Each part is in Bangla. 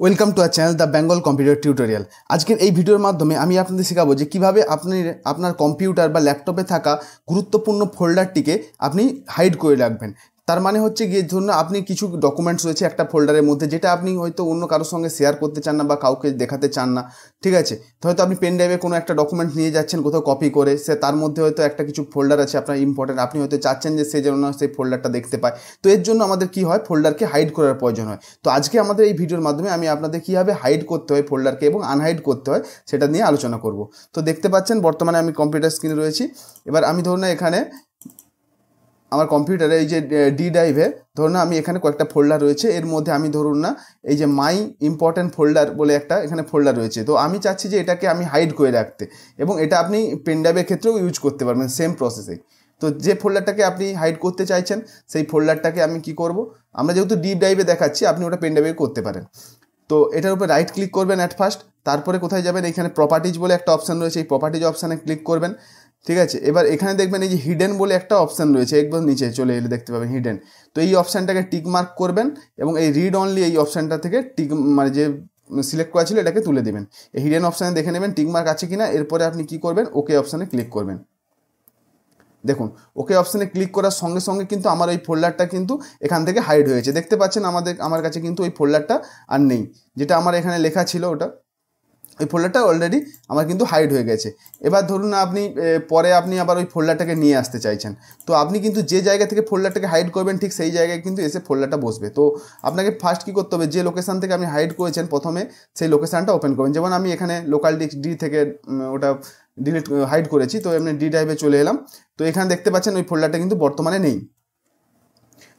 Welcome to our channel the Bengal computer tutorial. আজকের এই ভিডিওর মাধ্যমে আমি আপনাদের শেখাবো যে কীভাবে আপনি আপনার কম্পিউটার বা ল্যাপটপে থাকা গুরুত্বপূর্ণ ফোল্ডারটিকে আপনি হাইড করে রাখবেন। তার মানে হচ্ছে গিয়ে ধরুন আপনি কিছু ডকুমেন্টস রয়েছে একটা ফোল্ডারের মধ্যে, যেটা আপনি হয়তো অন্য কারোর সঙ্গে শেয়ার করতে চান না বা কাউকে দেখাতে চান না, ঠিক আছে। তো হয়তো আপনি পেন ড্রাইভে কোনো একটা ডকুমেন্ট নিয়ে যাচ্ছেন কোথাও কপি করে, সে তার মধ্যে হয়তো একটা কিছু ফোল্ডার আছে আপনার ইম্পর্টেন্ট, আপনি হয়তো চাচ্ছেন যে সে যেন না সেই ফোল্ডারটা দেখতে পায়। তো এর জন্য আমাদের কী হয়, ফোল্ডারকে হাইড করার প্রয়োজন হয়। তো আজকে আমাদের এই ভিডিওর মাধ্যমে আমি আপনাদের কীভাবে হাইড করতে হয় ফোল্ডারকে এবং আনহাইড করতে হয় সেটা নিয়ে আলোচনা করব। তো দেখতে পাচ্ছেন বর্তমানে আমি কম্পিউটার স্ক্রিনে রয়েছি। এবার আমি ধরুন এখানে আমার কম্পিউটারে এই যে ডি ড্রাইভে ধরুন আমি এখানে কয়েকটা ফোল্ডার রয়েছে, এর মধ্যে আমি ধরুন না এই যে মাই ইম্পর্ট্যান্ট ফোল্ডার বলে একটা এখানে ফোল্ডার রয়েছে। তো আমি চাচ্ছি যে এটাকে আমি হাইড করে রাখতে, এবং এটা আপনি পেন ড্রাইভের ক্ষেত্রেও ইউজ করতে পারবেন সেম প্রসেসে। তো যে ফোল্ডারটাকে আপনি হাইড করতে চাইছেন সেই ফোল্ডারটাকে আমি কি করব, আমরা যেহেতু ডি ড্রাইভে দেখাচ্ছি আপনি ওটা পেন ড্রাইভে করতে পারেন। তো এটার উপর রাইট ক্লিক করবেন অ্যাট ফার্স্ট, তারপরে কোথায় যাবেন, এখানে প্রপার্টিজ বলে একটা অপশান রয়েছে, এই প্রপার্টিজ অপশানে ক্লিক করবেন, ঠিক আছে। এবার এখানে দেখবেন এই যে হিডেন বলে একটা অপশান রয়েছে, একদম নিচে চলে এলে দেখতে পাবেন হিডেন। তো এই অপশানটাকে টিক মার্ক করবেন এবং এই রিড অনলি এই অপশানটা থেকে টিক মানে যে সিলেক্ট করা ছিল এটাকে তুলে দেবেন। এই হিডেন অপশানে দেখে নেবেন টিক মার্ক আছে কিনা, এরপরে আপনি কি করবেন, ওকে অপশানে ক্লিক করবেন। দেখুন ওকে অপশানে ক্লিক করার সঙ্গে সঙ্গে কিন্তু আমার ওই ফোল্ডারটা কিন্তু এখান থেকে হাইড হয়েছে। দেখতে পাচ্ছেন আমার কাছে কিন্তু ওই ফোল্ডারটা আর নেই, যেটা আমার এখানে লেখা ছিল ওটা, ওই ফোল্ডারটা অলরেডি আমার কিন্তু হাইড হয়ে গেছে। এবার ধরুন আপনি পরে আপনি আবার ওই ফোল্ডারটাকে নিয়ে আসতে চাইছেন, তো আপনি কিন্তু যে জায়গা থেকে ফোল্ডারটাকে হাইড করবেন ঠিক সেই জায়গায় কিন্তু এসে ফোল্ডারটা বসবে। তো আপনাকে ফার্স্ট কী করতে হবে, যে লোকেশান থেকে আপনি হাইড করেছেন প্রথমে সেই লোকেশানটা ওপেন করবেন। যেমন আমি এখানে লোকাল ডিস্ক ডি থেকে ওটা হাইড করেছি, তো এমনি ডি ড্রাইভে চলে এলাম। তো এখানে দেখতে পাচ্ছেন ওই ফোল্ডারটা কিন্তু বর্তমানে নেই।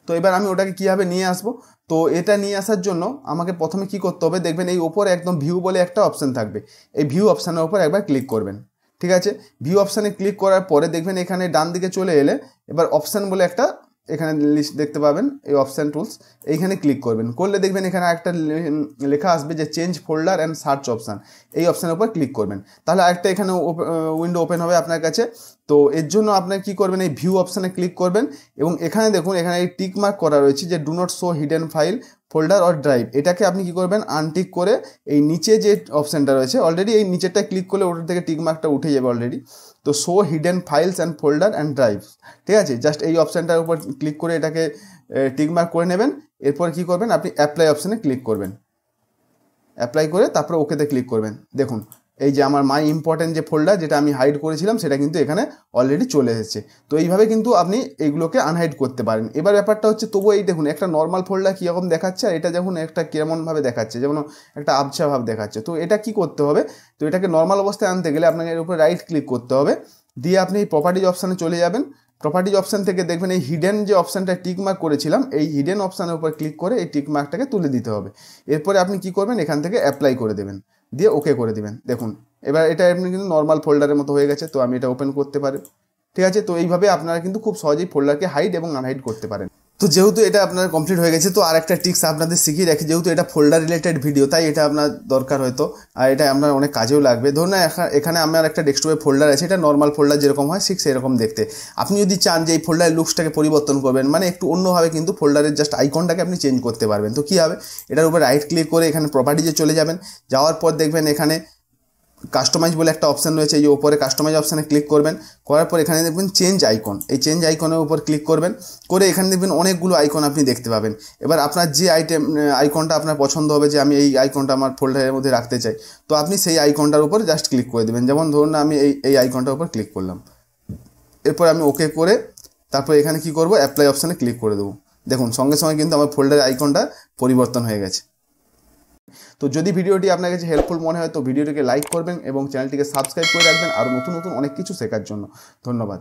তো এবার আমি ওটাকে কীভাবে নিয়ে আসবো, তো এটা নিয়ে আসার জন্য আমাকে প্রথমে কি করতে হবে, দেখবেন এই ওপরে একদম ভিউ বলে একটা অপশান থাকবে, এই ভিউ অপশানের ওপর একবার ক্লিক করবেন, ঠিক আছে। ভিউ অপশানে ক্লিক করার পরে দেখবেন এখানে ডান দিকে চলে এলে এবার অপশান বলে একটা এখানে লিস্ট দেখতে পাবেন, এই অপশান টুলস এইখানে ক্লিক করবেন। করলে দেখবেন এখানে একটা লেখা আসবে যে change folder and search option, এই অপশানের উপর ক্লিক করবেন। তাহলে আরেকটা এখানে উইন্ডো ওপেন হবে আপনার কাছে। তো এর জন্য আপনার কী করবেন, এই ভিউ অপশানে ক্লিক করবেন এবং এখানে দেখুন এখানে এই টিক মার্ক করা রয়েছে যে do not show hidden file folder or drive, এটাকে আপনি কী করবেন, আনটিক করে এই নিচে যে অপশানটা রয়েছে অলরেডি এই নিচেরটা ক্লিক করলে ওটার থেকে টিক মার্কটা উঠে যাবে অলরেডি। তো show hidden files and folder and drive, ঠিক আছে। জাস্ট এই অপশানটার উপর ক্লিক করে এটাকে টিক মার্ক করে নেবেন। এরপর কী করবেন, আপনি অ্যাপ্লাই অপশানে ক্লিক করবেন, অ্যাপ্লাই করে তারপরে ওকেতে ক্লিক করবেন। দেখুন এই যে আমার মাই ইম্পর্ট্যান্ট যে ফোল্ডার যেটা আমি হাইড করেছিলাম সেটা কিন্তু এখানে অলরেডি চলে এসেছে। তো এইভাবে কিন্তু আপনি এইগুলোকে আনহাইড করতে পারেন। এবার ব্যাপারটা হচ্ছে তবু এই দেখুন একটা নর্মাল ফোল্ডার কীরকম দেখাচ্ছে আর এটা যখন একটা কেমনভাবে দেখাচ্ছে, যেমন একটা আবছা ভাব দেখাচ্ছে। তো এটা কি করতে হবে, তো এটাকে নর্মাল অবস্থায় আনতে গেলে আপনাকে এর উপরে রাইট ক্লিক করতে হবে, দিয়ে আপনি এই প্রপার্টিজ অপশানে চলে যাবেন। প্রপার্টিজ অপশান থেকে দেখবেন এই হিডেন যে অপশানটা টিক মার্ক করেছিলাম, এই হিডেন অপশানের উপর ক্লিক করে এই টিক মার্কটাকে তুলে দিতে হবে। এরপরে আপনি কি করবেন, এখান থেকে অ্যাপ্লাই করে দেবেন, দিয়ে ওকে করে দেবেন। দেখুন এবার এটা এমনি কিন্তু নর্মাল ফোল্ডারের মতো হয়ে গেছে। তো আমি এটা ওপেন করতে পারি, ঠিক আছে। তো এইভাবে আপনারা কিন্তু খুব সহজেই ফোল্ডারকে হাইড এবং আনহাইড করতে পারেন। তো যেহেতু এটা আপনার কমপ্লিট হয়ে গেছে, তো আর একটা টিক্স আপনাদের শিখিয়ে রাখি, যেহেতু এটা ফোল্ডার রিলেটেড ভিডিও তাই এটা আপনার দরকার হয়তো, আর এটা আপনার অনেক কাজেও লাগবে। ধরুন না এখানে আমার একটা ডেস্কটপে ফোল্ডার আছে, এটা নর্মাল ফোল্ডার যেরকম হয় ঠিক সেরকম দেখতে। আপনি যদি চান যে এই ফোল্ডারের লুকসটাকে পরিবর্তন করবেন, মানে একটু অন্যভাবে, কিন্তু ফোল্ডারের জাস্ট আইকনটাকে আপনি চেঞ্জ করতে পারবেন। তো কী হবে, এটার উপর রাইট ক্লিক করে এখানে প্রপার্টিজে চলে যাবেন। যাওয়ার পর দেখবেন এখানে কাস্টমাইজ বলে একটা অপশান রয়েছে, এই যে ওপরে কাস্টমাইজ অপশানে ক্লিক করবেন। করার পর এখানে দেখবেন চেঞ্জ আইকন, এই চেঞ্জ আইকনের উপর ক্লিক করবেন। করে এখানে দেখবেন অনেকগুলো আইকন আপনি দেখতে পাবেন। এবার আপনার যে আইকনটা আপনার পছন্দ হবে, যে আমি এই আইকনটা আমার ফোল্ডারের মধ্যে রাখতে চাই, তো আপনি সেই আইকনটার উপর জাস্ট ক্লিক করে দেবেন। যেমন ধরুন আমি এই আইকনটার উপর ক্লিক করলাম, এরপর আমি ওকে করে তারপর এখানে কি করব, অ্যাপ্লাই অপশানে ক্লিক করে দেবো। দেখুন সঙ্গে সঙ্গে কিন্তু আমার ফোল্ডারের আইকনটা পরিবর্তন হয়ে গেছে। তো যদি ভিডিওটি আপনার কাছে হেল্পফুল মনে হয় তো ভিডিওটিকে লাইক করবেন এবং চ্যানেলটিকে সাবস্ক্রাইব করে রাখবেন আরও নতুন নতুন অনেক কিছু শেখার জন্য। ধন্যবাদ।